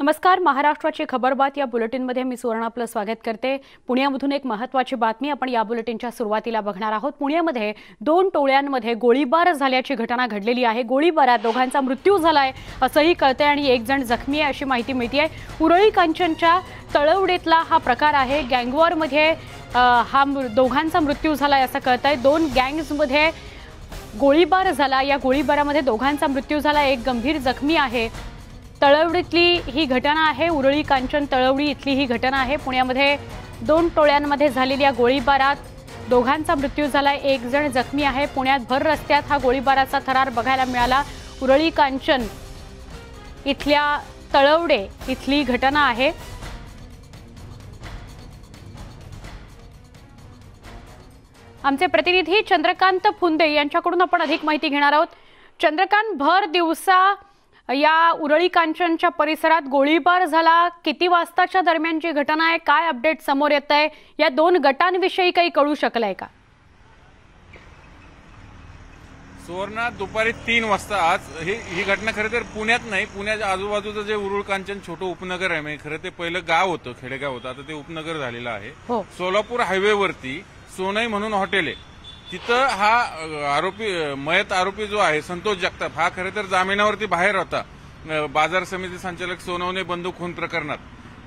नमस्कार, महाराष्ट्राची खबरबात या बुलेटिनमध्ये मी सुवर्ण आपलं स्वागत करते। पुण्यामधून एक महत्त्वाची बातमी आपण या बुलेटिनच्या सुरुवातीला बघणार आहोत। पुण्यामध्ये 2 टोळ्यांमध्ये गोळीबार झाल्याची घटना घडलेली आहे। गोळीबारात दोघांचा मृत्यू झालाय असंही कळतंय आणि एक जण जखमी आहे अशी माहिती मिळतेय। उरळी कांचनच्या तळवडेतला हा प्रकार आहे। गँगवॉरमध्ये हा दोघांचा मृत्यू झालाय असं कळतंय। 2 गँग्समध्ये गोळीबार झाला। या गोळीबारामध्ये दोघांचा मृत्यू झाला, एक गंभीर जखमी आहे। तळवडीतली ही घटना आहे। उरळी कांचन तळवडी इथली ही घटना आहे। पुण्यामध्ये 2 टोळ्यांमध्ये झालेल्या गोळीबारात दोघांचा मृत्यू झाला, एक जण जखमी आहे। पुण्यात भर रस्त्यात हा गोळीबाराचा थरार बघायला मिळाला। उरळी कांचन इथल्या तळवडे इथली घटना आहे। आमचे प्रतिनिधी चंद्रकांत फुंदे यांच्याकडून आपण अधिक माहिती घेणार आहोत। चंद्रकांत, भर दिवसा या उरळी कांचनच्या परिसरात गोळीबार झाला, किती वाजताच्या दरम्यानची घटना आहे, काय अपडेट समोर येत आहे, या 2 गटांविषयी काही कळू शकलंय का? सुवर्णा, दुपारी 3 वाजता आज ही घटना खरं तर पुण्यात नाही, पुण्याच्या आजूबाजूचं जे उरुळ कांचन छोटं उपनगर आहे, म्हणजे खरं ते पहिलं गाव होतं, खेडेगाव होतं, आता ते उपनगर झालेलं आहे। सोलापूर हायवेवरती सोनई म्हणून हॉटेल आहे, तिथं हा मयत आरोपी जो आहे संतोष जगताप, हा खरं तर जामिनावरती बाहेर होता। बाजार समिती संचालक सोनवणे बंदूक खून प्रकरणात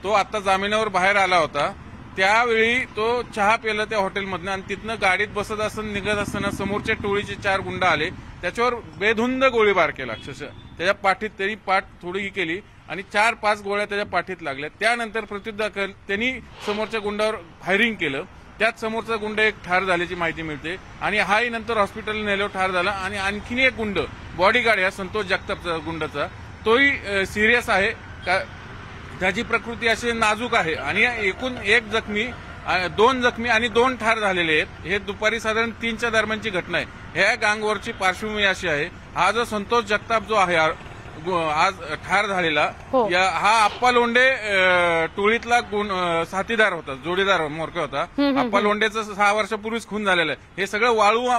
तो आता जामिनावर बाहेर आला होता। त्यावेळी तो चहा प्यायला त्या हॉटेलमधनं आणि तिथनं गाडीत बसत असताना निघत असताना समोरच्या टोळीचे 4 गुंड आले, त्याच्यावर बेधुंद गोळीबार केला। अक्षरशः त्याच्या पाठीत, तरी पाठ थोडी केली आणि 4-5 गोळ्या त्याच्या पाठीत लागल्या। त्यानंतर प्रत्युत्तर त्यांनी समोरच्या गुंडावर फायरिंग केलं, त्यात समोरचा गुंड एक ठार झाल्याची माहिती मिळते आणि हाही नंतर हॉस्पिटल नेल्यावर ठार झाला। आणि आणखीन एक गुंड बॉडीगार्ड या संतोष जगतापचा गुंडाचा, तोही सिरियस आहे, त्याची प्रकृती अशी नाजूक आहे। आणि एकूण 1 जखमी, 2 जखमी आणि 2 ठार झालेले आहेत। हे दुपारी साधारण 3च्या दरम्यानची घटना आहे। ह्या गँगवॉरची पार्श्वभूमी अशी आहे, हा जो संतोष जगताप जो आहे आज ठार झालेला, हा आप्पा लोंढे टोळीतला साथीदार होता, जोडीदार मोरका होता। आप्पा लोंढेचा 6 वर्षापूर्वीच खून झालेला आहे। हे सगळं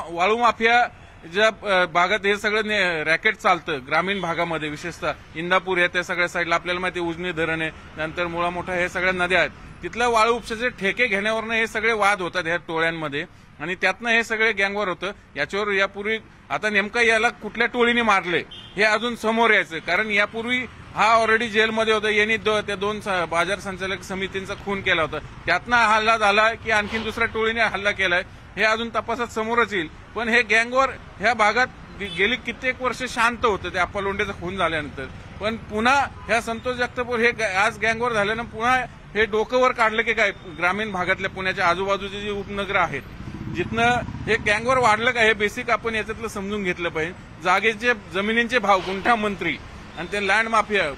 वाळू माफिया ज्या भागात हे सगळं रॅकेट चालतं, ग्रामीण भागामध्ये विशेषतः इंदापूर या त्या सगळ्या साईडला आपल्याला माहिती आहे, उजनी धरण आहे, नंतर मुळा मोठा, हे सगळ्या नद्या आहेत, तिथल्या वाळू उपशाचे ठेके घेण्यावरनं हे सगळे वाद होतात ह्या टोळ्यांमध्ये आणि त्यातनं हे सगळे गँगवर होतं। याच्यावर यापूर्वी आता नेमकं याला कुठल्या टोळीने मारले हे अजून समोर यायचं, कारण यापूर्वी हा ऑलरेडी जेलमध्ये होता। यांनी त्या 2 बाजार संचालक समितींचा खून केला होता, त्यातनं हल्ला झाला की आणखीन दुसऱ्या टोळीने हल्ला केलाय हे अजून तपासात समोरच येईल। पण हे गँगवर ह्या भागात गेली कित्येक वर्ष शांत होतं त्या आप्पा लोंढेचा खून झाल्यानंतर, पण पुन्हा ह्या संतोष जगतापवर हे आज गँगवर झाल्यानं पुन्हा हे डोकंवर काढलं की काय ग्रामीण भागातल्या पुण्याच्या आजूबाजूचे जे उपनगर आहेत जिथनं हे गँगवर वाढलं का, हे बेसिक आपण याच्यातलं समजून घेतलं पाहिजे। जागेचे जमिनींचे भाव, गुंठा मंत्री आणि ते लँड माफिया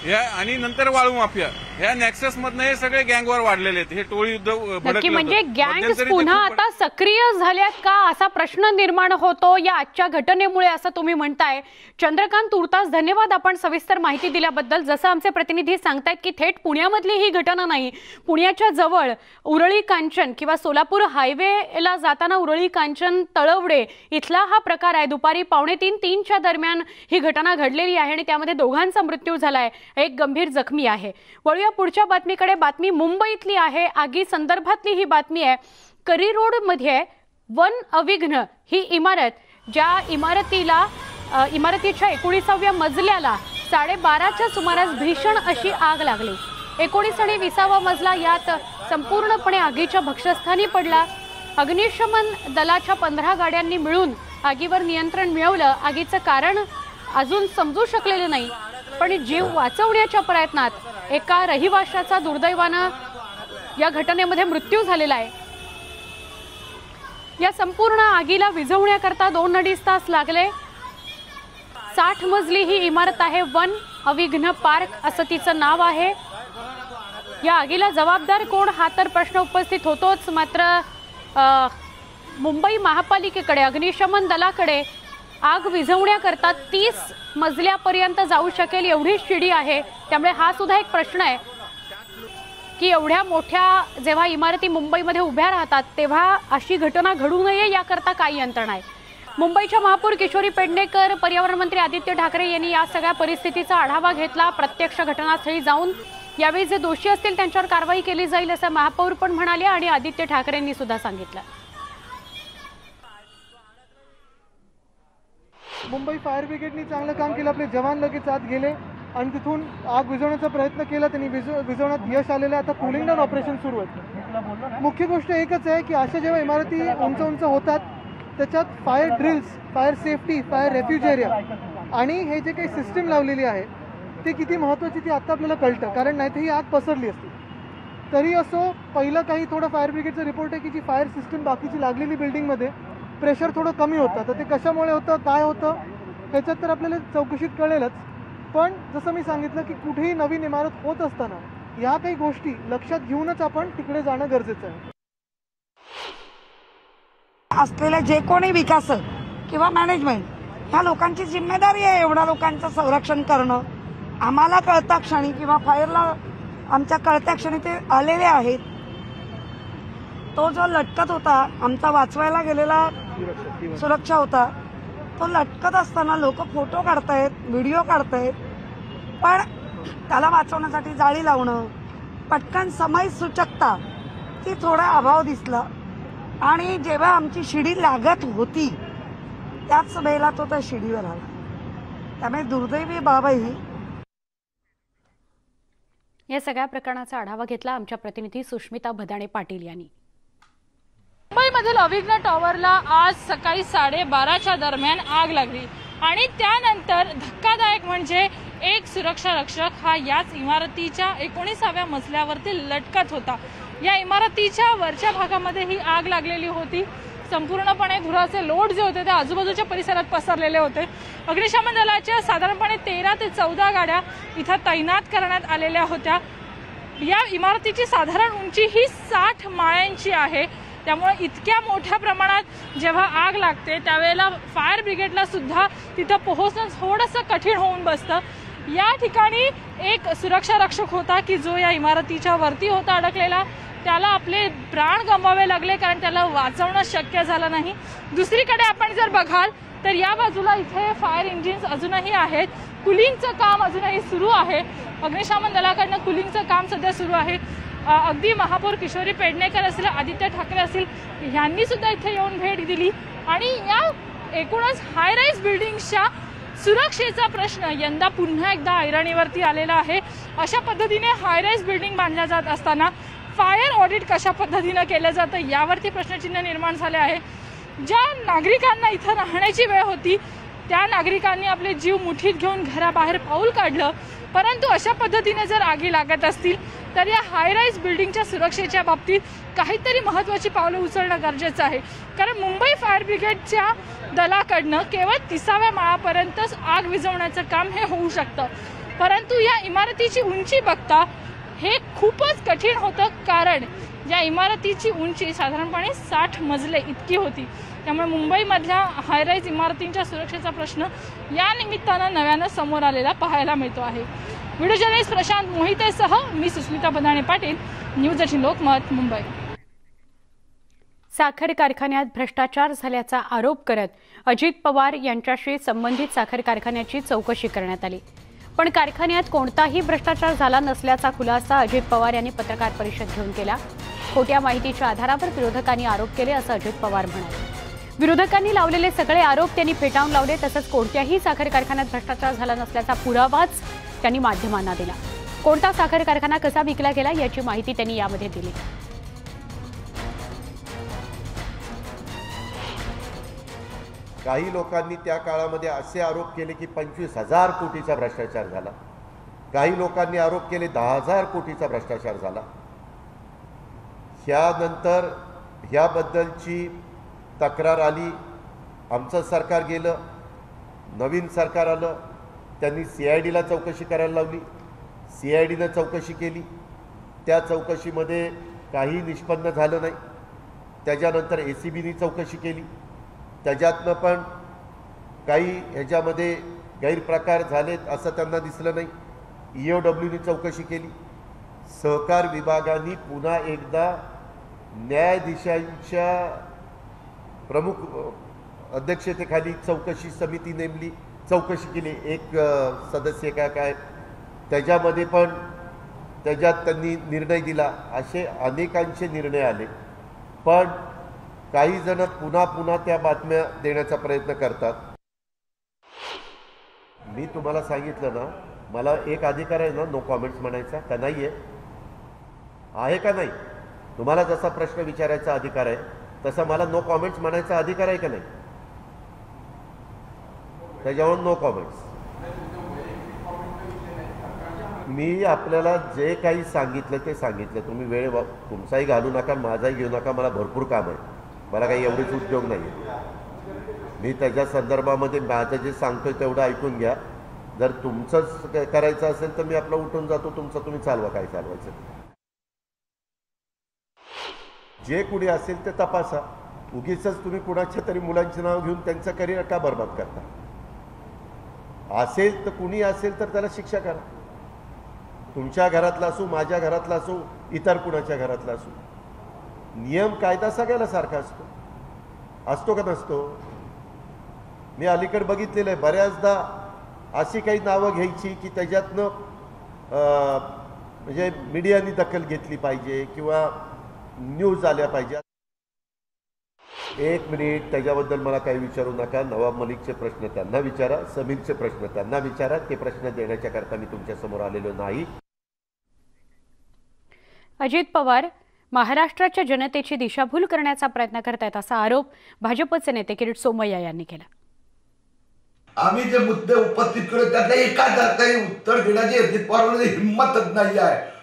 ह्या आणि नंतर वाळू माफिया, ह्या नेक्सस मधनं हे सगळे गँगवर वाढलेले आहेत। हे टोळी युद्ध भडकलं, म्हणजे गँग्स पुन्हा आता सक्रिय झाल्यात का असा प्रश्न निर्माण होतो या आजच्या घटनेमुळे, असं तुम्ही म्हणताय। चंद्रकांत, तुर्तास धन्यवाद आपण सविस्तर माहिती दिल्याबद्दल। जसं आमचे प्रतिनिधी सांगतायत की थेट पुण्यामधली ही घटना नाही, पुण्याच्या जवळ उरळी कांचन किंवा सोलापूर हायवेला जाताना उरळी कांचन तळवडे इथला हा प्रकार आहे। दुपारी 2:45-3च्या दरम्यान ही घटना घडलेली आहे आणि त्यामध्ये दोघांचा मृत्यू झालाय, एक गंभीर जखमी आहे। वळूया पुढच्या बातमीकडे। बातमी मुंबईतली आहे, आगी संदर्भातली ही बातमी आहे। करी रोड मध्ये वन अविघ्न ही इमारत, ज्या इमारतीच्या 19व्या मजल्याला 12:30च्या सुमारास भीषण अशी आग लागली। 19 आणि 20वा मजला यात संपूर्णपणे आगीच्या भक्षस्थानी पडला। अग्निशमन दलाच्या 15 गाड्यांनी मिळून आगीवर नियंत्रण मिळवलं। आगीचं कारण अजून समजू शकलेलं नाही, पण जीव वाचवण्याच्या प्रयत्नात एका रहिवाशाचा दुर्दैवानं या घटनेमध्ये मृत्यू झालेला आहे। या संपूर्ण आगीला विझवण्याकरता 2-2.5 तास लागले। 60 मजली ही इमारत आहे, वन अविघ्न पार्क असं तिचं नाव आहे। या आगीला जबाबदार कोण हा तर प्रश्न उपस्थित होतोच, मात्र मुंबई महापालिकेकडे, अग्निशमन दलाकडे आग विझवण्याकरता 30 मजल्यापर्यंत जाऊ शकेल एवढी शिडी आहे। त्यामुळे हा सुद्धा एक प्रश्न आहे की एवढ्या मोठ्या जेव्हा इमारती मुंबईमध्ये उभ्या राहतात तेव्हा अशी घटना घडू नये याकरता काय यंत्रणा आहे। मुंबईच्या महापौर किशोरी पेडणेकर, पर्यावरण मंत्री आदित्य ठाकरे यांनी या सगळ्या परिस्थितीचा आढावा घेतला। प्रत्यक्ष घटनास्थळी जाऊन यावेळी जे दोषी असतील त्यांच्यावर कारवाई केली जाईल असं महापौर पण म्हणाले आणि आदित्य ठाकरेंनी सुद्धा सांगितलं। मुंबई फायर ब्रिगेडनी चांगलं काम केलं, आपले जवान लगेच आत गेले आणि तिथून आग विझवण्याचा प्रयत्न केला, त्यांनी विझवण्यात यश आलेलं आहे। आता कूलिंग डाऊन ऑपरेशन सुरू आहे। मुख्य गोष्ट एकच आहे की अशा जेव्हा इमारती उंच उंच होतात त्याच्यात fire drills, fire safety, fire रेफ्युज area आणि हे जे काही सिस्टीम लावलेली आहे ते किती महत्त्वाची ती आत्ता आपल्याला कळतं, कारण नाही तर ही आग पसरली असती। तरी असो, पहिलं काही थोडं फायर ब्रिगेडचं रिपोर्ट आहे की जी फायर सिस्टीम बाकीची लागलेली बिल्डिंगमध्ये प्रेशर थोडं कमी होतं, तर ते कशामुळे होतं, काय होतं त्याच्यात तर आपल्याला चौकशीत कळेलच। पण जसं मी सांगितलं की कुठेही नवीन इमारत होत असताना या काही गोष्टी लक्षात घेऊनच आपण तिकडे जाणं गरजेचं आहे। असलेले जे कोणी विकासक किंवा मॅनेजमेंट ह्या लोकांची जिम्मेदारी आहे एवढ्या लोकांचं संरक्षण करणं। आम्हाला कळता क्षणी किंवा फायरला आमच्या कळत्या क्षणी ते आलेले आहेत। तो जो लटकत होता, आमचा वाचवायला गेलेला सुरक्षा होता, तो लटकत असताना लोक फोटो काढतायत, व्हिडिओ काढतायत, पण त्याला वाचवण्यासाठी जाळी लावणं, पटकन समय सूचकता ती थोडा अभाव दिसला आणि जेव्हा आमची शिडी लागत होती त्याच वेळेला तो त्या शिडीवर आला। त्यामुळे दुर्दैवी बाब ही। या सगळ्या प्रकरणाचा आढावा घेतला आमच्या प्रतिनिधी सुष्मिता भदाणे पाटील यांनी। मुंबईमधील अभिज्ञ टॉवरला आज सकाळी 12:30च्या दरम्यान आग लागली आणि त्यानंतर धक्कादायक म्हणजे एक सुरक्षा रक्षक हा याच इमारतीच्या 19व्या मजल्यावरती लटकत होता। या इमारतीच्या वरच्या भागामध्ये ही आग लागलेली होती। संपूर्णपणे धुराचे लोट जे होते ते आजूबाजूच्या परिसरात पसरलेले होते। अग्निशमन दलाच्या साधारणपणे 13 ते 14 गाड्या इथं तैनात करण्यात आलेल्या होत्या। या इमारतीची साधारण उंची ही 60 माळ्यांची आहे, त्यामुळे इतक्या मोठ्या प्रमाणात जेव्हा आग लागते त्यावेळेला फायर ब्रिगेडला सुद्धा तिथं पोहोचणं थोडंसं कठीण होऊन बसतं। या ठिकाणी एक सुरक्षा रक्षक होता की जो या इमारतीच्या वरती होता अडकलेला, त्याला आपले प्राण गमवावे लागले कारण त्याला वाचवणं शक्य झालं नाही। दुसरीकडे आपण जर बघाल तर या बाजूला इथे फायर इंजिन्स अजूनही आहेत, कुलिंगचं काम अजूनही सुरू आहे। अग्निशमन दलाकडनं कुलिंगचं काम सध्या सुरू आहे। अगदी महापौर किशोरी पेडणेकर असतील, आदित्य ठाकरे असतील यांनी सुद्धा इथे येऊन भेट दिली आणि या एकूणच हाय राईज बिल्डिंग्सच्या सुरक्षेचा प्रश्न यंदा पुन्हा एकदा ऐरणीवरती आलेला आहे। अशा पद्धतीने हाय राईज बिल्डिंग बांधल्या जात असताना फायर ऑडिट कशा पद्धतीने केलं जातं यावरती प्रश्नचिन्ह निर्माण झाले आहे। ज्या नागरिकांना इथं राहण्याची वेळ होती त्या नागरिकांनी आपले जीव मुठीत घेऊन घराबाहेर पाऊल काढलं, परंतु अशा पद्धतीने जर आगी लागत असतील तर या हाय राईज बिल्डिंगच्या सुरक्षेच्या बाबतीत काहीतरी महत्त्वाची पावलं उचलणं गरजेचं आहे। कारण मुंबई फायर ब्रिगेडच्या दलाकडनं केवळ 30व्या माळापर्यंतच आग विझवण्याचं काम हे होऊ शकतं, परंतु या इमारतीची उंची बघता हे खूपच कठीण होतं, कारण या इमारतीची उंची साधारणपणे 60 मजले इतकी होती। त्यामुळे मुंबईमधल्या हाय राईज इमारतींच्या सुरक्षेचा प्रश्न या निमित्तानं नव्यानं समोर आलेला पाहायला मिळतो आहे। व्हिडिओ जर्नलिस्ट प्रशांत मोहितेसह मी सुष्मिता भदाणे पाटील, न्यूज 18 लोकमत, मुंबई। साखर कारखान्यात भ्रष्टाचार झाल्याचा आरोप करत अजित पवार यांच्याशी संबंधित साखर कारखान्याची चौकशी करण्यात आली, पण कारखान्यात कोणताही भ्रष्टाचार झाला नसल्याचा खुलासा अजित पवार यांनी पत्रकार परिषद घेऊन केला। खोट्या माहितीच्या आधारावर विरोधकांनी आरोप केले असं अजित पवार म्हणाले। विरोधकांनी लावलेले सगळे आरोप त्यांनी फेटाळून लावले, तसंच कोणत्याही साखर कारखान्यात भ्रष्टाचार झाला नसल्याचा पुरावाच त्यांनी माध्यमांना दिला। कोणता साखर कारखाना कसा विकला गेला याची माहिती त्यांनी यामध्ये दिली। काही लोकांनी त्या काळामध्ये असे आरोप केले की 25,000 कोटीचा भ्रष्टाचार झाला, काही लोकांनी आरोप केले 10,000 कोटीचा भ्रष्टाचार झाला। ह्यानंतर ह्याबद्दलची तक्रार आली, आमचं सरकार गेलं, नवीन सरकार आलं, त्यांनी CIDला चौकशी करायला लावली, CIDनं चौकशी केली, त्या चौकशीमध्ये काही निष्पन्न झालं नाही। त्याच्यानंतर ACBनी चौकशी केली, त्याच्यातनं पण काही ह्याच्यामध्ये गैरप्रकार झालेत असं त्यांना दिसलं नाही। EOWनी चौकशी केली, सहकार विभागाने पुन्हा एकदा न्यायाधीशांच्या प्रमुख अध्यक्षतेखाली चौकशी समिती नेमली, चौकशी केली, एक सदस्य काय त्याच्यामध्ये पण त्याच्यात त्यांनी निर्णय दिला. असे अनेकांचे निर्णय आले, पण काही जण पुन्हा त्या बातम्या देण्याचा प्रयत्न करतात. मी तुम्हाला सांगितलं ना, मला एक अधिकार आहे ना नो कॉमेंट्स म्हणायचा, का नाही आहे का नाही? तुम्हाला जसा प्रश्न विचारायचा अधिकार आहे तसा मला नो कॉमेंट्स म्हणायचा अधिकार आहे का नाही? त्याच्यावर नो कॉमेंट्स. मी आपल्याला जे काही सांगितलं ते सांगितलं. तुम्ही वेळ तुमचाही घालू नका, माझाही घेऊ नका. मला भरपूर काम आहे, मला काही एवढेच उद्योग नाही. मी त्याच्या संदर्भामध्ये माझं जे सांगतोय तेवढं ऐकून घ्या. जर तुमचंच करायचं असेल तर मी आपलं उठून जातो, तुमचं तुम्ही चालवा, काय चालवायचं. जे कुणी असेल ते तपासा. उगीच तुम्ही कुणाच्या तरी मुलांचे नाव घेऊन त्यांचं करिअर का बरबाद करता? असेल तर कुणी असेल तर त्याला शिक्षा करा. तुमच्या घरातला असो, माझ्या घरातला असो, इतर कुणाच्या घरातला असो. नियम कायदा सगळ्याला सारखा असतो का नसतो? मी अलीकडे बघितलेलं आहे, बऱ्याचदा अशी काही नावं घ्यायची की त्याच्यातनं म्हणजे मीडियानी दखल घेतली पाहिजे किंवा न्यूज आल्या पाहिजे. एक मिनिट, त्याच्याबद्दल मला काही विचारू नका. नवाब मलिकचे प्रश्न त्यांना विचारा, समीरचे प्रश्न त्यांना विचारा. ते प्रश्न देण्याच्या करता मी तुमच्या समोर आलेलो नाही. अजित पवार महाराष्ट्राच्या जनतेची दिशाभूल करण्याचा प्रयत्न करतायत असा आरोप भाजपचे नेते किरीट सोमय्या यांनी केला. आम्ही जे मुद्दे उपस्थित केले त्यातल्या एकाच अर्थाने उत्तर देण्याची अजित पवारांमध्ये हिंमतच नाही आहे.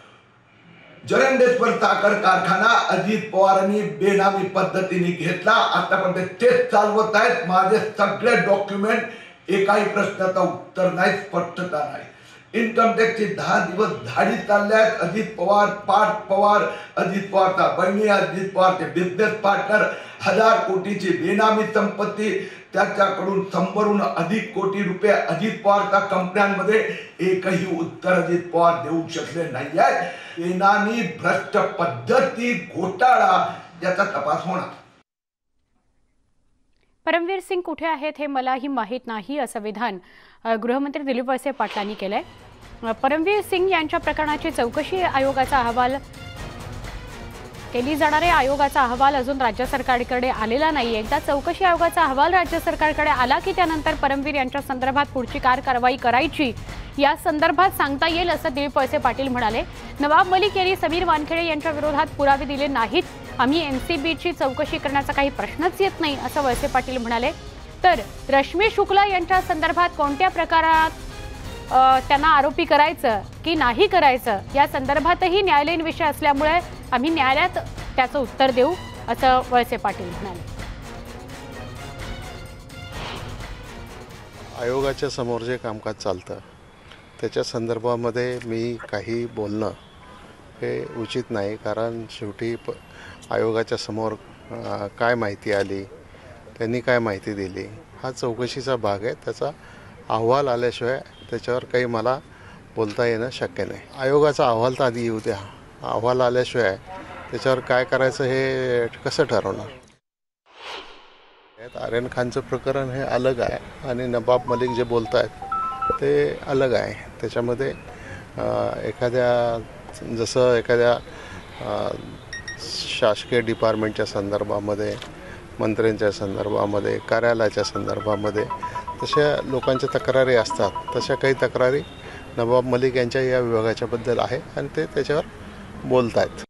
जरंडेश्वर साखर कारखाना अजित पवारांनी बेनामी पद्धतीने घेतला, आतापर्यंत तेच चालवत आहेत. माझे सगळे डॉक्युमेंट, एकाही प्रश्नाचं उत्तर नाही, स्पष्टता नाही. इन्कम टॅक्सचे 10 दिवस धाडी चालल्या आहेत. अजित पवार, पार्थ पवार, अजित पवारचा बहिणी, अजित पवारचे बिझनेस पार्टनर, 1000 कोटीची बेनामी संपत्ती, त्याच्याकडून 100हून अधिक कोटी रुपये अजित पवारच्या कंपन्यांमध्ये. एकही उत्तर अजित पवार देऊ शकले नाही आहेत. बेनामी, भ्रष्ट पद्धती, घोटाळा याचा तपास होणार. परमवीर सिंग कुठे आहेत हे मलाही माहीत नाही असं विधान गृहमंत्री दिलीप वळसे पाटलांनी केलंय. परमवीर सिंग यांच्या प्रकरणाची चौकशी आयोगाचा अहवाल केली जाणार आहे. आयोगाचा अहवाल अजून राज्य सरकारकडे आलेला नाही. एकदा चौकशी आयोगाचा अहवाल राज्य सरकारकडे आला की त्यानंतर परमवीर यांच्या संदर्भात पुढची कारवाई करायची या संदर्भात सांगता येईल असं दिलीप वळसे पाटील म्हणाले. नवाब मलिक यांनी समीर वानखेडे यांच्या विरोधात पुरावे दिले नाहीत. आम्ही एनसीबीची चौकशी करण्याचा काही प्रश्नच येत नाही असं वळसे पाटील म्हणाले. तर रश्मी शुक्ला यांच्या संदर्भात कोणत्या प्रकारात त्यांना आरोपी करायचं की नाही करायचं या संदर्भातही न्यायालयीन विषय असल्यामुळे आम्ही न्यायालयात त्याचं उत्तर देऊ असं वळसे पाटील म्हणाले. आयोगाच्या समोर जे कामकाज चालतं त्याच्या संदर्भामध्ये मी काही बोलणं हे उचित नाही. कारण शेवटी आयोगाच्या समोर काय माहिती आली, त्यांनी काय माहिती दिली, हा चौकशीचा भाग आहे. त्याचा अहवाल आल्याशिवाय त्याच्यावर काही मला बोलता येणं शक्य नाही. आयोगाचा अहवाल तर आधी येऊ द्या. अहवाल आल्याशिवाय त्याच्यावर काय करायचं हे कसं ठरवणार. आर्यन खानचं प्रकरण हे अलग आहे आणि नवाब मलिक जे बोलत आहेत ते अलग आहे. त्याच्यामध्ये एखाद्या शासकीय डिपार्टमेंटच्या संदर्भामध्ये, मंत्र्यांच्या संदर्भामध्ये, कार्यालयाच्या संदर्भामध्ये तशा लोकांच्या तक्रारी असतात. तशा काही तक्रारी नवाब मलिक यांच्या या विभागाच्याबद्दल आहे आणि ते त्याच्यावर बोलत आहेत.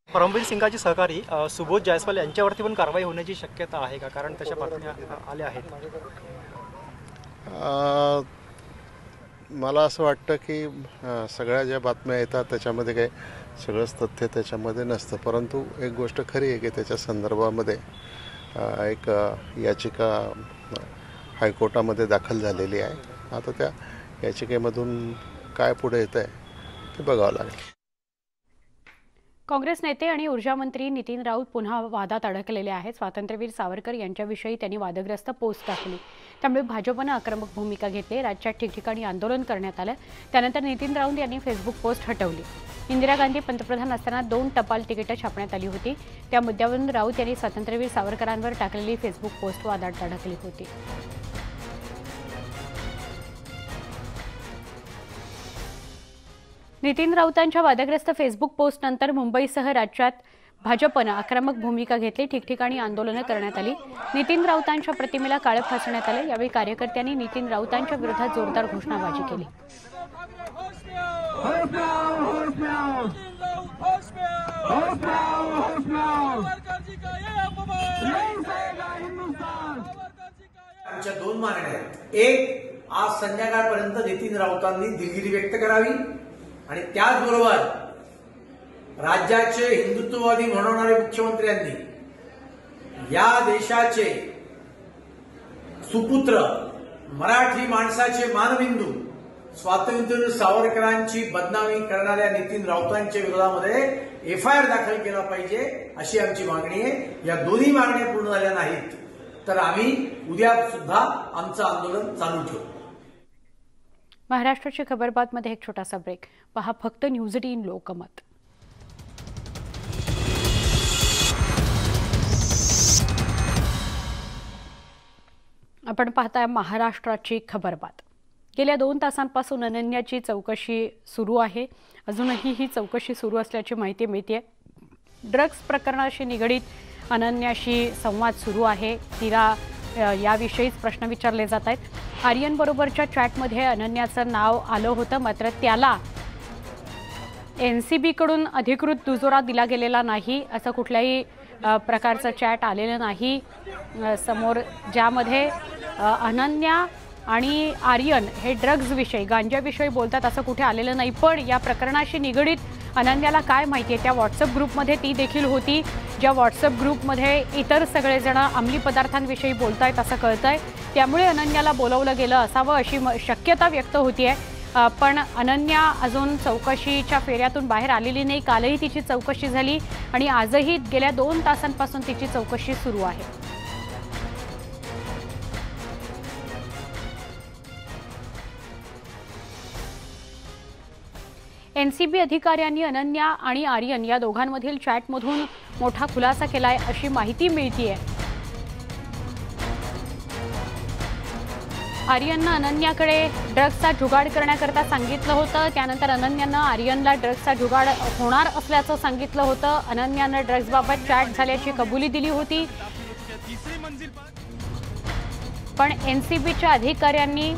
परमवीर सिंगाची सहकारी सुबोध जायस्वाल यांच्यावरती पण कारवाई होण्याची शक्यता आहे का? कारण तशा बातम्या आल्या आहेत. मला असं वाटतं की सगळ्या ज्या बातम्या येतात त्याच्यामध्ये काही सगळंच तथ्य त्याच्यामध्ये नसतं. परंतु एक गोष्ट खरी आहे की त्याच्या संदर्भामध्ये एक याचिका हायकोर्टामध्ये दाखल झालेली आहे. आता त्या याचिकेमधून काय पुढे येतं आहे ते बघावं लागेल. काँग्रेस नेते आणि ऊर्जा मंत्री नितीन राऊत पुन्हा वादात अडकलेले आहेत। स्वातंत्र्यवीर सावरकर यांच्याविषयी त्यांनी वादग्रस्त पोस्ट टाकली, त्यामुळे भाजपने आक्रमक भूमिका घेतली। राज्यात ठिकठिकाणी आंदोलन करण्यात आलं। त्यानंतर नितीन राऊत यांनी फेसबुक पोस्ट हटवली। इंदिरा गांधी पंतप्रधान असताना 2 टपाल तिकीटं छापण्यात आली होती। त्या मुद्द्यावरून राऊत यांनी स्वातंत्र्यवीर सावरकरांवर टाकलेली फेसबुक पोस्ट वादात अडकली होती। नितीन राऊतांच्या वादग्रस्त फेसबुक पोस्टनंतर मुंबईसह राज्यात भाजपने आक्रमक भूमिका घेतली। ठिकठिकाणी आंदोलनं करण्यात आली। नितीन राऊतांच्या प्रतिमेला काळं फासण्यात आले। यावेळी कार्यकर्त्यांनी नितीन राऊतांच्या विरोधात जोरदार घोषणाबाजी केली। आमच्या 2 मागण्या आहेत। एक, आज संध्याकाळपर्यंत नितीन राऊतांनी दिलगिरी व्यक्त करावी आणि त्याचबरोबर राज्याचे हिंदुत्ववादी म्हणणारे मुख्यमंत्र्यांनी या देशाचे सुपुत्र, मराठी माणसाचे मानबिंदू, स्वातंत्र्यवीर सावरकरांची बदनामी करणाऱ्या नितीन राऊतांच्या विरोधामध्ये FIR दाखल केला पाहिजे, अशी आमची मागणी आहे। या दोन्ही मागण्या पूर्ण झाल्या नाहीत तर आम्ही उद्या सुद्धा आमचं आंदोलन चालू ठेवू। महाराष्ट्राची खबर बातमध्ये एक छोटासा ब्रेक। पहा फक्त न्यूज 18 लोकमत। आपण पाहताय महाराष्ट्राची खबर बात। गेल्या 2 तासांपासून अनन्याची चौकशी सुरू आहे। अजूनही ही चौकशी सुरू असल्याची माहिती मिळते। ड्रग्ज प्रकरणाशी निगडीत अनन्याशी संवाद सुरू आहे। तिला याविषयीच प्रश्न विचारले जात आहेत। आर्यन बरोबरच्या चॅटमध्ये अनन्याचं नाव आलं होतं, मात्र त्याला NCB कडून अधिकृत दुजोरा दिला गेलेला नाही, असं कुठल्याही प्रकारचं चॅट आलेलं नाही समोर, ज्यामध्ये अनन्या आणि आर्यन हे ड्रग्जविषयी, गांजाविषयी बोलतात असं कुठे आलेलं नाही। पण या प्रकरणाशी निगडीत अनन्याला काय माहिती आहे, त्या व्हॉट्सअप ग्रुपमध्ये ती देखील होती, ज्या व्हॉट्सअप ग्रुपमध्ये इतर सगळेजण अंमली पदार्थांविषयी बोलतायत असं कळतंय। त्यामुळे अनन्याला बोलवलं गेलं असावं अशी शक्यता व्यक्त होतीये। पण अनन्या अजून चौकशीच्या फेऱ्यातून बाहेर आलेली नाही। कालही तिची चौकशी झाली आणि आजही गेल्या 2 तासांपासून तिची चौकशी सुरू आहे। NCB अधिकाऱ्यांनी अनन्या आणि आर्यन या दोघांमधील चॅटमधून मोठा खुलासा केलाय अशी माहिती मिळतेय। आर्यननं अनन्याकडे ड्रग्जचा जुगाड करण्याकरता सांगितलं होतं। त्यानंतर अनन्यानं आर्यनला ड्रग्जचा जुगाड होणार असल्याचं सांगितलं होतं। अनन्यानं ड्रग्जबाबत चॅट झाल्याची कबुली दिली होती, पण NCBच्या अधिकाऱ्यांनी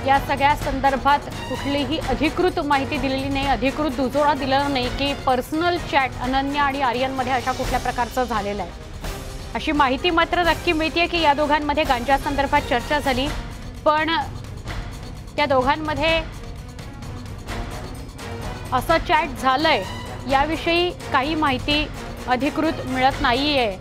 या सगळ्या संदर्भात कुठलीही अधिकृत माहिती दिलेली नाही, अधिकृत दुजोरा दिला नाही की पर्सनल चॅट अनन्या आणि आर्यनमध्ये अशा कुठल्या प्रकारचं झालेलं आहे। अशी माहिती मात्र नक्की मिळते की या दोघांमध्ये गांजा संदर्भात चर्चा झाली, पण त्या दोघांमध्ये असं चॅट झालंय याविषयी काही माहिती अधिकृत मिळत नाहीये।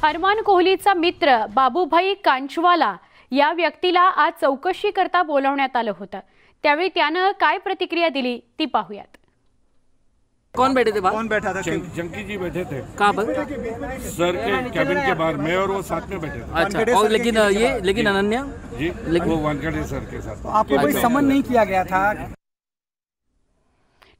अरमान कोहलीचा मित्र बाबूभाई कांचवाला या व्यक्तीला आज चौकशी करता बोलवण्यात आलं होतं। त्यावेळी त्यानं काय प्रतिक्रिया दिली ती पाहूयात। कौन बैठे थे बाहर? कौन बैठा था? जंकी जी बैठे थे। कहाँ पर? सर के कैबिन के बाहर, मैं और वो साथ में बैठे थे। अच्छा, और लेकिन अनन्या जी वो वानखेड़े सर के साथ। आपको कोई समन नहीं किया गया था?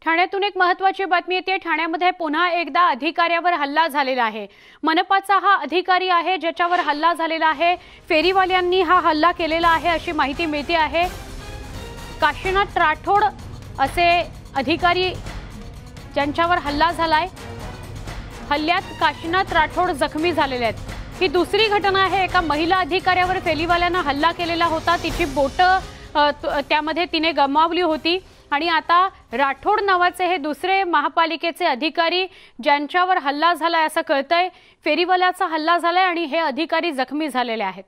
ठाण्यातून एक महत्त्वाची बातमी येते। ठाण्यामध्ये पुन्हा एकदा अधिकाऱ्यावर हल्ला झालेला आहे। मनपाचा हा अधिकारी आहे ज्याच्यावर हल्ला झालेला आहे। फेरीवाल्यांनी हा हल्ला केलेला आहे अशी माहिती मिळते आहे। काशीनाथ राठोड असे अधिकारी ज्यांच्यावर हल्ला झालाय, हल्ल्यात काशीनाथ राठोड जखमी झालेले आहेत। ही दुसरी घटना आहे। एका महिला अधिकाऱ्यावर फेरीवाल्यांना हल्ला केलेला होता, तिची बोटं त्यामध्ये तिने गमावली होती आणि आता राठोड नावाचे हे दुसरे महापालिकेचे अधिकारी ज्यांच्यावर हल्ला झालाय असं कळतंय। फेरीवाल्याचा हल्ला झालाय आणि हे अधिकारी जखमी झालेले आहेत।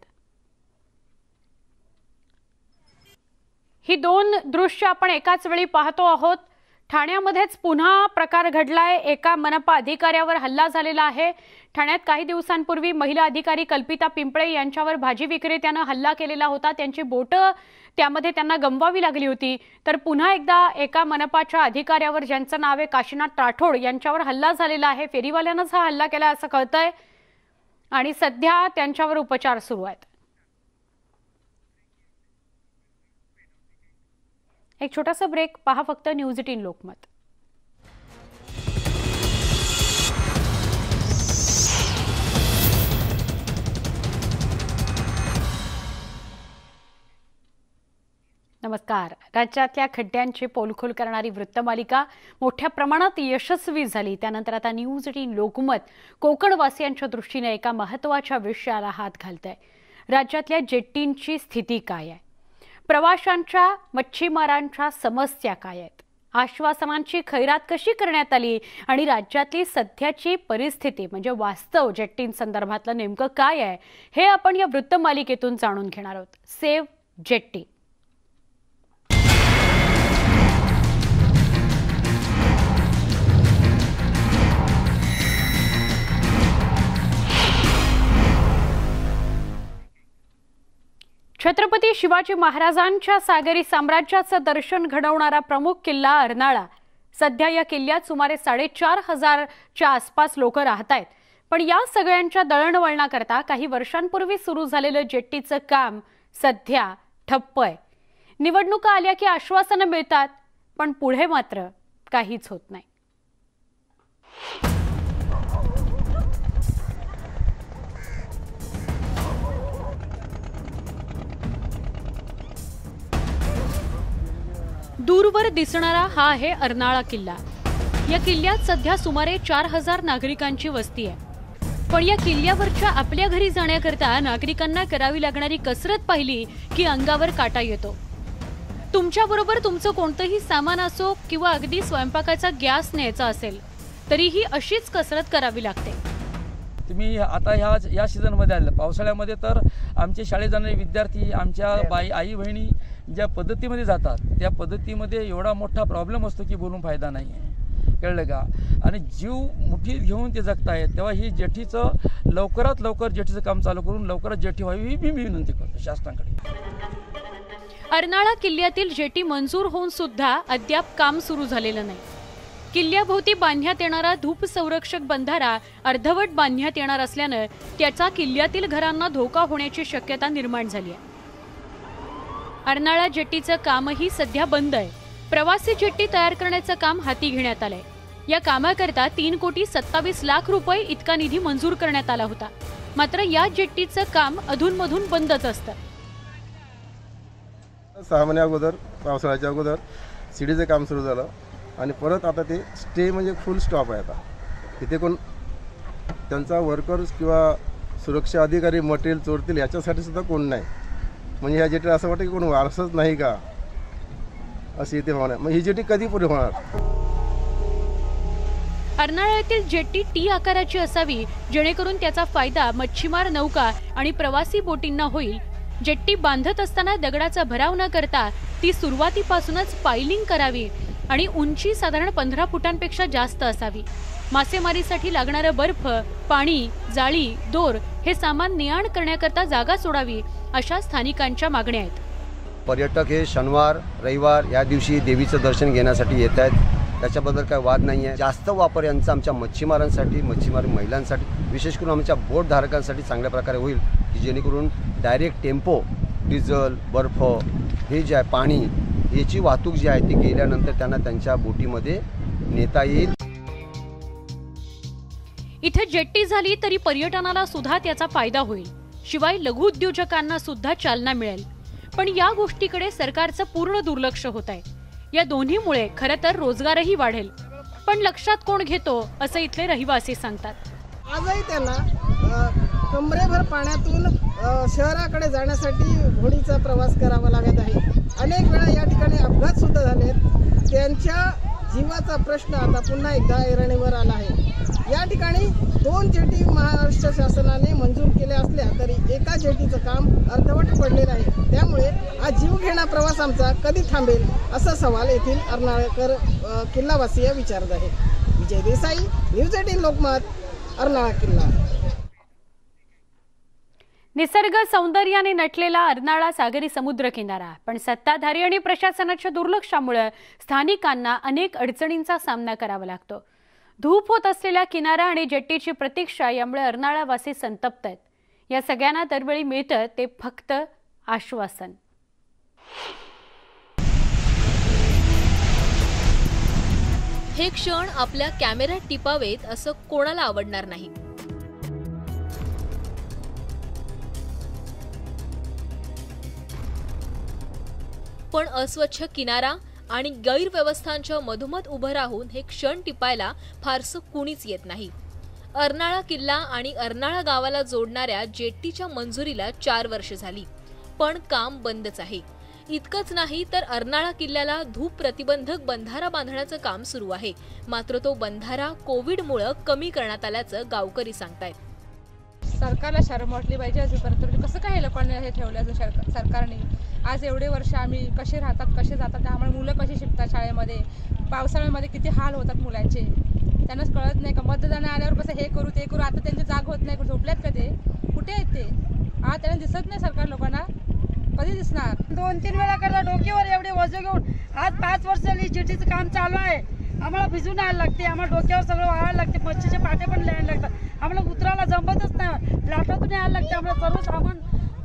ही दोन दृश्य आपण एकाच वेळी पाहतो आहोत। ठाण्यामध्येच पुन्हा प्रकार घडलाय। एका मनपा अधिकाऱ्यावर हल्ला झालेला आहे। ठाण्यात काही दिवसांपूर्वी महिला अधिकारी कल्पिता पिंपळे यांच्यावर भाजी विक्रेत्याने हल्ला केलेला होता। त्यांची बोटं त्यामध्ये त्यांना गमवावी लागली होती। तर पुन्हा एकदा एका मनपाच्या अधिकाऱ्यावर ज्यांचं नाव आहे काशीनाथ राठोड यांच्यावर हल्ला झालेला आहे। फेरीवाल्यानंच हा हल्ला केला असं कळतंय आणि सध्या त्यांच्यावर उपचार सुरू आहेत। एक छोटासा ब्रेक, पहा फक्त न्यूज 18 लोकमत। नमस्कार। राज्यातल्या खड्ड्यांची पोलखोल करणारी वृत्तमालिका मोठ्या प्रमाणात यशस्वी झाली। त्यानंतर आता न्यूज 18 लोकमत कोकणवासियांच्या दृष्टीने एका महत्त्वाच्या विषयाला हात घालतंय। राज्यातल्या जेट्टींची स्थिती काय आहे, प्रवाशांच्या मच्छीमारांच्या समस्या काय आहेत, आश्वासनांची खैरात कशी करण्यात आली आणि राज्यातली सध्याची परिस्थिती म्हणजे वास्तव जेट्टींसंदर्भातलं नेमकं काय आहे हे आपण या वृत्तमालिकेतून जाणून घेणार आहोत। Save jetty. छत्रपती शिवाजी महाराजांच्या सागरी साम्राज्याचं दर्शन घडवणारा प्रमुख किल्ला अर्नाळा। सध्या या किल्ल्यात सुमारे 4,500च्या आसपास लोक राहत आहेत। पण या सगळ्यांच्या दळणवळणाकरता काही वर्षांपूर्वी सुरू झालेलं जेट्टीचं काम सध्या ठप्प आहे। निवडणुका आल्या की आश्वासनं मिळतात, पण पुढे मात्र काहीच होत नाही। दूरवर दिसणारा हा आहे अर्नाळा किल्ला। या किल्ल्यात सध्या सुमारे 4,000 नागरिकांची वस्ती आहे। पण या किल्ल्यावरच्या आपल्या घरी जाण्याकरता नागरिकांना करावी लागणारी कसरत पाहिली की अंगावर काटा येतो। तुमच्याबरोबर तुमचं कोणतंही सामान असो किंवा अगदी स्वयंपाकाचा गॅस न्यायचा असेल तरीही अशीच कसरत करावी लागते। तुम्ही आता या सीझनमध्ये आले, पावसाळ्यामध्ये तर आमचे शाळेत जाणारे विद्यार्थी आमच्या आई बहिणी ज्या पद्धतीमध्ये जातात त्या पद्धतीमध्ये एवढा मोठा प्रॉब्लेम असतो की बोलून फायदा नाही आहे, कळलं का? आणि जीव मुठीत घेऊन ते जगतायत, तेव्हा ही जेठीचं लवकरात लवकर जेठीचं काम चालू करून लवकरात जेठी व्हावी ही मी विनंती करतो शासनाकडे। अर्नाळा किल्ल्यातील जेटी मंजूर होऊन सुद्धा अद्याप काम सुरू झालेलं नाही। किल्ल्याभोवती बांधण्यात येणारा धूप संरक्षक बंधारा अर्धवट बांधण्यात येणार असल्यानं त्याचा किल्ल्यातील घरांना धोका होण्याची शक्यता निर्माण झाली आहे। अर्नाळा जेट्टीचं कामही सध्या बंद आहे। प्रवासी जेट्टी तयार करण्याचं काम हाती घेण्यात आलंय। या कामाकरता 3,27,00,000 रुपये इतका निधी मंजूर करण्यात आला होता। मात्र या जेट्टीचं काम अधूनमधून बंदच असतं। 6 महिन्या अगोदर पावसाळ्याच्या अगोदर सीडीचं काम सुरू झालं आणि परत आता ते स्टे म्हणजे फुल स्टॉप आहे। आता तिथे कोण त्यांचा वर्कर्स किंवा सुरक्षा अधिकारी मटेरियल चोरतील याच्यासाठी सुद्धा कोण नाही। म्हणजे ह्या जेटी असं वाटतं की कोण वारसच नाही का अशी इथे होणार। मग ही जेटी कधी पुढे होणार? अर्नाळ्यातील जेट्टी टी आकाराची असावी जेणेकरून त्याचा फायदा मच्छीमार नौका आणि प्रवासी बोटींना होईल। जेट्टी बांधत असताना दगडाचा भराव न करता ती सुरुवातीपासूनच पायलिंग करावी आणि उंची साधारण 15 फुटांपेक्षा जास्त असावी। मासेमारीसाठी लागणारं बर्फ, पाणी, जाळी, दोर हे सामान ने-आण करण्याकरता जागा सोडावी अशा स्थानिकांच्या मागण्या आहेत। पर्यटक हे शनिवार रविवार या दिवशी देवीचं दर्शन घेण्यासाठी येत आहेत, त्याच्याबद्दल काही वाद नाही आहे। जास्त वापर यांचा आमच्या मच्छीमारांसाठी, मच्छीमार महिलांसाठी, विशेष करून आमच्या बोट धारकांसाठी चांगल्या प्रकारे होईल की जेणेकरून डायरेक्ट टेम्पो, डिझेल, बर्फ हे जे आहे पाणी याची वाहतूक जी आहे ती गेल्यानंतर त्यांना त्यांच्या बोटीमध्ये नेता येईल। इथे जेट्टी झाली तरी पर्यटनाला सुद्धा त्याचा फायदा होईल, शिवाय लघु उद्योजकांना सुद्धा चालना मिळेल। पण या गोष्टीकडे सरकारचं पूर्ण दुर्लक्ष होत आहे। या दोन्हीमुळे खरं तर रोजगारही वाढेल, पण लक्षात कोण घेतो असं इथले रहिवासी सांगतात। आजही त्यांना कमरेभर पाण्यातून शहराकडे जाण्यासाठी होडीचा प्रवास करावा लागत आहे। अनेक वेळा या ठिकाणी अपघात सुद्धा झालेत। जीवाचा प्रश्न आता पुन्हा एकदा ऐरणीवर आला आहे। या ठिकाणी 2 जेटी महाराष्ट्र शासनाने मंजूर केल्या असल्या तरी एका जेटीचं काम अर्धवट पडलेलं आहे। त्यामुळे हा जीवघेणा प्रवास आमचा कधी थांबेल असा सवाल येथील अर्नाळेकर किल्लावासीय विचारत आहे। विजय देसाई, न्यूज 18 लोकमत, अर्नाळा किल्ला। निसर्ग सौंदर्याने नटलेला अर्नाळा सागरी समुद्र किनारा, पण सत्ताधारी आणि प्रशासनाच्या दुर्लक्षामुळे स्थानिकांना अनेक अडचणींचा सामना करावा लागतो। धूप होत असलेल्या किनारा आणि जेट्टीची प्रतीक्षा यामुळे अर्नाळावासी संतप्त आहेत। या सगळ्यांना दरवेळी मिळतं ते फक्त आश्वासन। हे क्षण आपल्या कॅमेऱ्यात टिपावेत असं कोणाला आवडणार नाही। पण अस्वच्छ किनारा आणि गैरव्यवस्थांच्या मधोमध उभं राहून हे क्षण टिपायला फारसं कुणीच येत नाही। अर्नाळा किल्ला आणि अर्नाळा गावाला जोडणाऱ्या जेट्टीच्या मंजुरीला 4 वर्ष झाली, पण काम बंदच आहे। इतकंच नाही तर अर्नाळा किल्ल्याला धूप प्रतिबंधक बंधारा बांधण्याचं काम सुरू आहे, मात्र तो बंधारा कोविडमुळे कमी करण्यात आल्याचं गावकरी सांगतायत। सरकारला शरम वाटली पाहिजे अजूनपर्यंत कसं काय लोकांनी हे ठेवलं सरकारने। आज एवढे वर्ष आम्ही कसे राहतात कसे जातात, आम्हाला मुलं कशी शिकतात शाळेमध्ये, पावसाळ्यामध्ये किती हाल होतात मुलांचे, त्यांनाच कळत नाही का मतदान आल्यावर कसं हे करू ते करू। आता त्यांची जाग होत नाही, झोपल्यात का ते, कुठे आहेत ते? आज त्यांना दिसत नाही सरकार लोकांना, कधी दिसणार? 2-3 वेळा करता डोक्यावर एवढे वजन घेऊन आज 5 वर्ष झाली जेटीचं काम चालू आहे। आम्हाला भिजून यायला लागते, आम्हाला डोक्यावर सगळं वाहायला लागते, मच्छीचे पाटे पण लिहायला लागतात, आम्हाला उतरायला जमतच नाही, लाटातून यायला लागते, आम्हाला सर्व सामान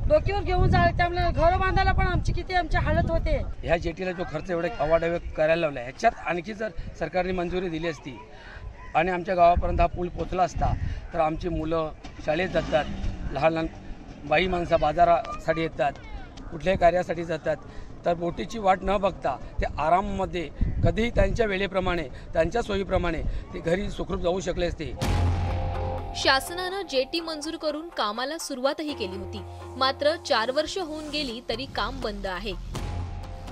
डोक्यावर घेऊन जायला, त्यामुळे घर बांधायला पण आमची हालत होते। ह्या जेटीला जो खर्च एवढे अवाढव्य करायला लावला, ह्याच्यात आणखी जर सरकारने मंजुरी दिली असती आणि आमच्या गावापर्यंत हा पूल पोचला असता तर आमची मुलं शाळेत जातात, लहान लहान बाई माणसं बाजारासाठी येतात, कुठल्याही कार्यासाठी जातात, तर बोटीची वाट न बघता ते आराममध्ये कधीही त्यांच्या वेळेप्रमाणे त्यांच्या सोयीप्रमाणे ते घरी सुखरूप जाऊ शकले असते। शासनानं जेटी मंजूर करून कामाला सुरुवातही केली होती, मात्र 4 वर्ष होऊन गेली तरी काम बंद आहे।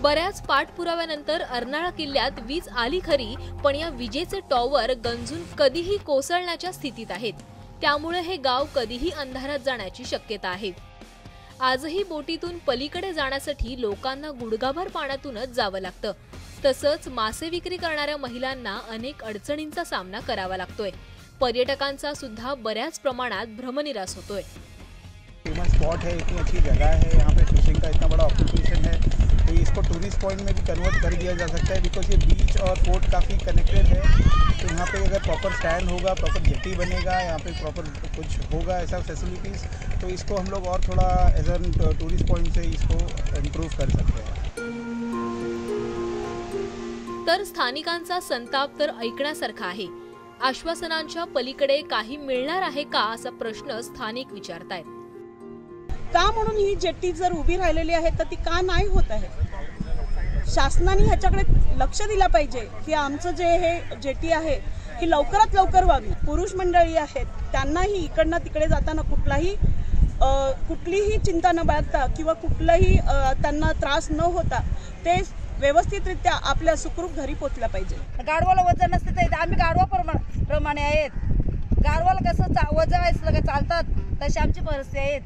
बऱ्याच पाठपुराव्यानंतर अर्नाळा किल्ल्यात वीज आली खरी, पण या विजेचे टॉवर गंजून कधीही कोसळण्याच्या स्थितीत आहेत, त्यामुळे हे गाव कधीही अंधारात जाण्याची शक्यता आहे। आजही बोटीतून पलीकडे जाण्यासाठी लोकांना गुडघाभर पाण्यातूनच जावं लागतं। तसंच मासे विक्री करणाऱ्या महिलांना अनेक अडचणींचा सामना करावा लागतोय। पर्यटकांचा सुद्धा बऱ्याच प्रमाणात भ्रमनिरास होतोय। फेमस स्पॉट है, इतनी अच्छी जगह है, यहाँ पे फिशिंग का इतना बड़ा ऑक्यूपेशन है, तो इसको टूरिस्ट पॉइंट में भी कन्वर्ट कर दिया जा सकता है, बिकॉज ये बीच और पोर्ट काफ़ी कनेक्टेड है। तो यहाँ पे अगर प्रॉपर स्टैंड होगा, प्रॉपर जेटी बनेगा, यहाँ पे प्रॉपर कुछ होगा ऐसा फैसिलिटीज़, तो इसको हम लोग और थोड़ा एज एन टूरिस्ट पॉइंट से इसको इम्प्रूव कर सकते हैं। तर स्थानिकांचा संताप तर ऐकण्यासारखा आहे। आश्वासनांच्या पलीकडे काही मिळणार आहे का असा प्रश्न स्थानिक विचारतायत। का म्हणून ही जेट्टी जर उभी राहिलेली आहे तर ती का नाही होत आहे? शासनाने ह्याच्याकडे लक्ष दिलं पाहिजे की आमचं जे हे जेटी आहे ही लवकरात लवकर व्हावी। पुरुष मंडळी आहेत, त्यांनाही इकडनं तिकडे जाताना कुठलीही चिंता न बाळगता किंवा कुठलाही त्यांना त्रास न होता ते व्यवस्थितरित्या आपल्या सुखरूप घरी पोहोचला पाहिजे। गाडवाला वजन नसते तर आम्ही गाडवा प्रमाणे आहेत, गाडवाला कसं वजन असलं का चालतात तशी आमची परिस्थिती आहे।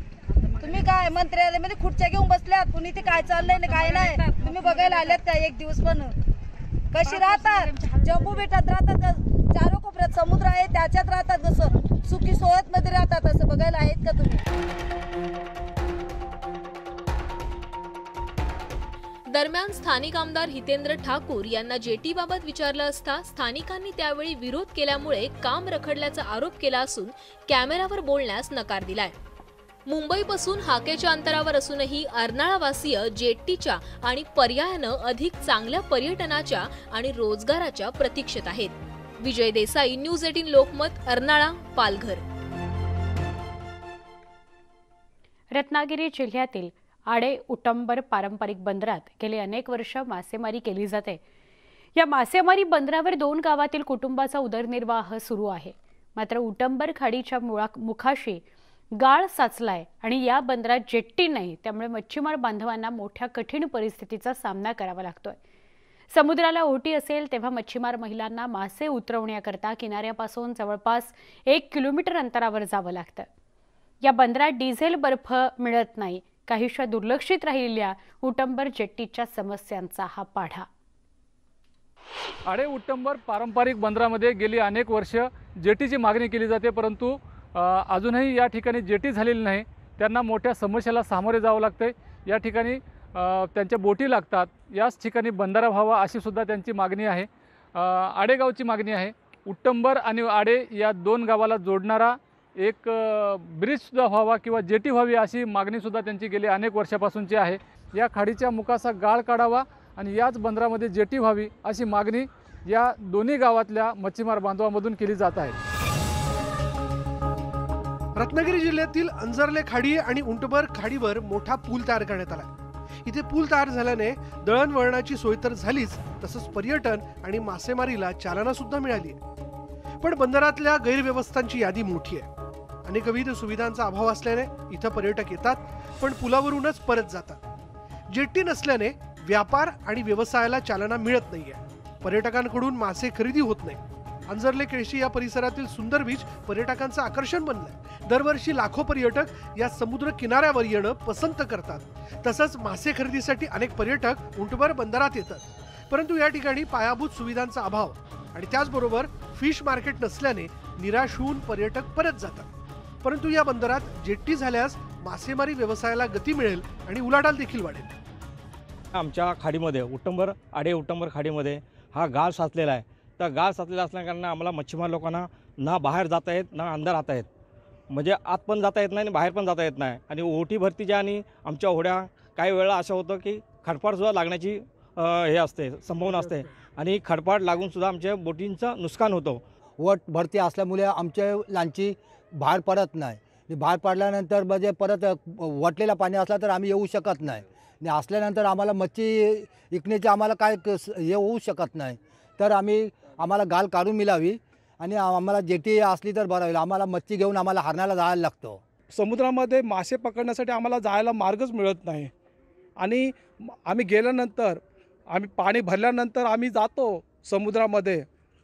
तुम्ही काय मंत्रालयामध्ये खुर्च्या घेऊन बसल्यात, कुणी ते काय चाललंय ना काय नाही तुम्ही बघायला आल्यात का? एक दिवस पण कशी राहतात? जम्मू बेटात राहतात, चारो कोपऱ्यात समुद्र आहे त्याच्यात राहतात, जसं सुखी सोहत मध्ये राहतात असं बघायला आहेत का तुम्ही? दरम्यान स्थानिक आमदार हितेंद्र ठाकूर यांना जेटीबाबत विचारलं असता स्थानिकांनी त्यावेळी विरोध केल्यामुळे काम रखडल्याचा आरोप केला असून कॅमेऱ्यावर बोलण्यास नकार दिलाय। मुंबईपासून हाकेच्या अंतरावर असूनही अर्नाळावासीय जेट्टीच्या आणि पर्यायानं अधिक चांगल्या पर्यटनाच्या आणि रोजगाराच्या प्रतीक्षेत आहेत। विजय देसाई, न्यूज 18 लोकमत, अर्नाळा, पालघर। रत्नागिरी जिल्ह्यातील आडे उटंबर पारंपरिक बंदरात गेली अनेक वर्ष मासेमारी केली जाते। या मासेमारी बंदरावर 2 गावातील कुटुंबाचा उदरनिर्वाह सुरू आहे। मात्र उटंबर खाडीच्या मुखाशी गाळ साचलाय आणि या बंदरात जेट्टी नाही, त्यामुळे मच्छीमार बांधवांना मोठ्या कठीण परिस्थितीचा सामना करावा लागतोय। समुद्राला ओहोटी असेल तेव्हा मच्छीमार महिलांना मासे उतरवण्याकरता किनाऱ्यापासून जवळपास 1 किलोमीटर अंतरावर जावं लागतं। या बंदरात डिझेल बर्फ मिळत नाही। काहीशा दुर्लक्षित राहिलेल्या उटंबर जेट्टीच्या समस्यांचा हा पाढा। आडे उटंबर पारंपरिक बंदरामध्ये गेली अनेक वर्ष जेटीची मागणी केली जाते, परंतु अजूनही या ठिकाणी जेटी झालेली नाही। त्यांना मोठ्या समस्येला सामोरे जावं लागते। या ठिकाणी त्यांच्या बोटी लागतात। याच ठिकाणी बंधारा व्हावा अशी सुद्धा त्यांची मागणी आहे। आडेगावची मागणी आहे। उटंबर आणि आडे या दोन गावाला जोडणारा एक ब्रिजसुद्धा व्हावा किंवा जेटी व्हावी अशी मागणीसुद्धा त्यांची गेली अनेक वर्षापासूनची आहे। या खाडीच्या मुखाचा गाळ काढावा आणि याच बंदरामध्ये जेटी व्हावी अशी मागणी या दोन्ही गावातल्या मच्छीमार बांधवांमधून केली जात आहे। रत्नागिरी जिल्ह्यातील अंजर्ले खाडी आणि उंटबर खाडीवर मोठा पूल तयार करण्यात आला। इथे पूल तयार झाल्याने दळणवळणाची सोय तर झालीच, तसंच पर्यटन आणि मासेमारीला चालना सुद्धा मिळाली आहे। पण बंदरातल्या गैरव्यवस्थांची यादी मोठी आहे। अनेकविध सुविधांचा अभाव असल्याने इथं पर्यटक येतात पण पुलावरूनच परत जातात। जेट्टी नसल्याने व्यापार आणि व्यवसायाला चालना मिळत नाहीये। पर्यटकांकडून मासे खरेदी होत नाही। अंजर्ले केळशी या परिसरातील सुंदर बीच पर्यटकांचं आकर्षण बनलंय। दरवर्षी लाखो पर्यटक या समुद्र किनाऱ्यावर येणं पसंत करतात। तसंच मासे खरेदीसाठी अनेक पर्यटक उंटबर बंदरात येतात, परंतु या ठिकाणी पायाभूत सुविधांचा अभाव आणि त्याचबरोबर फिश मार्केट नसल्याने निराश होऊन पर्यटक परत जातात। परंतु या बंदरात जेट्टी झाल्यास मासेमारी व्यवसायाला गती मिळेल आणि उलाढाल देखील वाढेल। आमच्या खाडीमध्ये आडे उटंबर खाडीमध्ये हा गाळ साचलेला आहे। तर गाळ साचलेला असल्याकारणाने आम्हाला मच्छीमार लोकांना ना बाहेर जाता येत ना अंदर आता येत, म्हणजे आत पण जाता येत नाही आणि बाहेर पण जाता येत नाही। आणि ओहोटी भरतीच्या आणि आमच्या होड्या काही वेळा असं होतं की खडपाडसुद्धा लागण्याची हे असते, संभावना असते आणि खडपाड लागूनसुद्धा आमच्या बोटींचं नुकसान होतं। वट भरती असल्यामुळे आमच्या लांची बाहेर पडत नाही। बाहेर पडल्यानंतर म्हणजे परत वटलेला पाणी असला तर आम्ही येऊ शकत नाही आणि असल्यानंतर आम्हाला मच्छी विकण्याची आम्हाला काय हे होऊ शकत नाही। तर आम्हाला गाल काढून मिळावी आणि आम्हाला जेटी असली तर बरं होईल। आम्हाला मच्छी घेऊन आम्हाला हरणाला जायला लागतं। समुद्रामध्ये मासे पकडण्यासाठी आम्हाला जायला मार्गच मिळत नाही आणि आम्ही गेल्यानंतर आम्ही पाणी भरल्यानंतर आम्ही जातो समुद्रामध्ये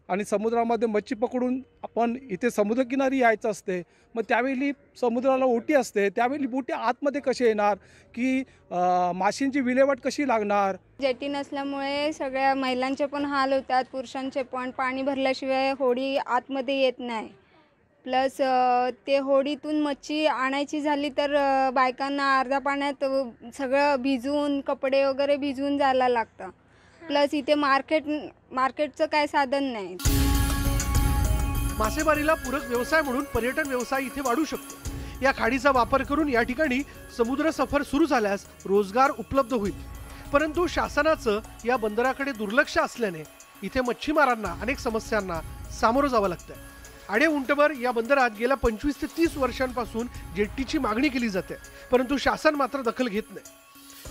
आणि समुद्रामध्ये मच्छी पकडून आपण इथे समुद्रकिनारी यायचं असते। मग त्यावेळी समुद्राला ओटी असते, त्यावेळी बोटी आतमध्ये कशी येणार की माशींची विल्हेवाट कशी लागणार। जेटी नसल्यामुळे सगळ्या महिलांचे पण हाल होतात, पुरुषांचे पण। पाणी भरल्याशिवाय होडी आतमध्ये येत नाही। प्लस ते होडीतून मच्छी आणायची झाली तर बायकांना अर्धा पाण्यात सगळं भिजून कपडे वगैरे भिजून जायला लागतं। प्लस इथे मार्केटचं काय साधन नाही। मासेमारीला पूरक व्यवसाय म्हणून पर्यटन व्यवसाय इथे वाढू शकतो। या खाडीचा वापर करून या ठिकाणी समुद्र सफर सुरू झाल्यास रोजगार उपलब्ध होईल, परंतु शासनाचं या बंदराकडे दुर्लक्ष असल्याने इथे मच्छीमारांना अनेक समस्यांना सामोरं जावं लागतं। आडे उंटबर या बंदरात गेल्या 25 ते 30 वर्षांपासून जेट्टीची मागणी केली जाते, परंतु शासन मात्र दखल घेत नाही।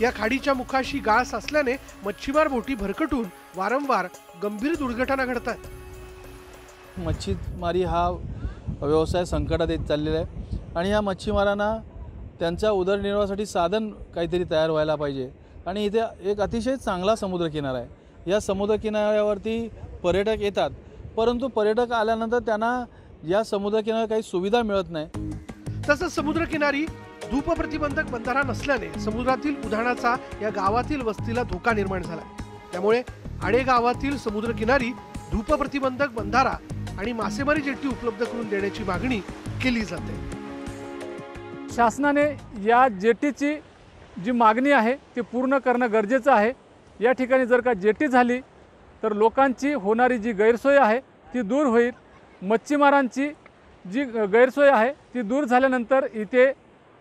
या खाडीच्या मुखाशी गाळ साचल्याने मच्छीमार बोटी भरकटून वारंवार गंभीर दुर्घटना घडतात। मच्छीमारी हा व्यवसाय संकटात येत चाललेला आहे आणि या मच्छीमारांना त्यांच्या उदरनिर्वाहासाठी साधन काहीतरी तयार व्हायला पाहिजे। आणि इथे एक अतिशय चांगला समुद्रकिनारा आहे। या समुद्रकिनाऱ्यावरती पर्यटक येतात, परंतु पर्यटक आल्यानंतर त्यांना या समुद्रकिनाऱ्यावर काही सुविधा मिळत नाही। तसंच समुद्रकिनारी धूप प्रतिबंधक बंधारा नसल्याने समुद्रातील उधाणाचा या गावातील वस्तीला धोका निर्माण झाला। त्यामुळे आडे गावातील समुद्रकिनारी धूप प्रतिबंधक बंधारा आणि मासेमारी जेट्टी उपलब्ध करून देण्याची मागणी केली जाते। शासनाने या जेटीची जी मागणी आहे ती पूर्ण करणं गरजेचं आहे। या ठिकाणी जर का जेटी झाली तर लोकांची होणारी जी गैरसोय आहे ती दूर होईल। मच्छीमारांची जी गैरसोय आहे ती दूर झाल्यानंतर इथे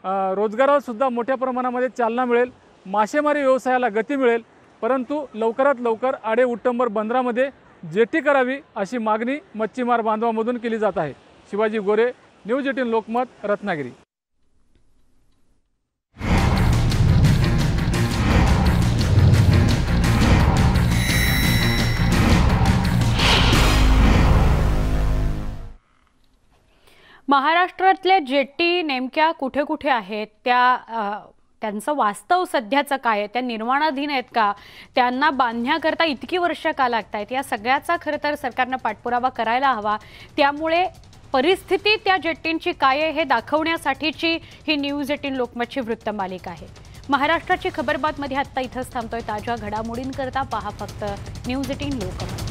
रोजगाराला सुद्धा मोठ्या प्रमाणामध्ये चालना मिळेल, मासेमारी व्यवसायाला गती मिळेल। परंतु लवकरात लवकर आडे उटंबर बंदरामध्ये जेटी करावी अशी मागणी मच्छीमार बांधवांमधून केली जात आहे। शिवाजी गोरे, न्यूज 18 लोकमत, रत्नागिरी। महाराष्ट्रातल्या जेट्टी नेमक्या कुठे कुठे आहेत त्या त्यांचं वास्तव सध्याचं काय आहे, त्या निर्माणाधीन आहेत का, त्यांना बांधण्याकरता इतकी वर्ष का लागत आहेत, या सगळ्याचा खरं तर सरकारनं पाठपुरावा करायला हवा. त्यामुळे परिस्थिती त्या जेट्टींची काय आहे हे दाखवण्यासाठीची ही न्यूज 18 लोकमतची वृत्तमालिका आहे. महाराष्ट्राची खबरबातमध्ये आत्ता इथंच थांबतोय. ताज्या घडामोडींकरता पहा फक्त न्यूज 18 लोकमत.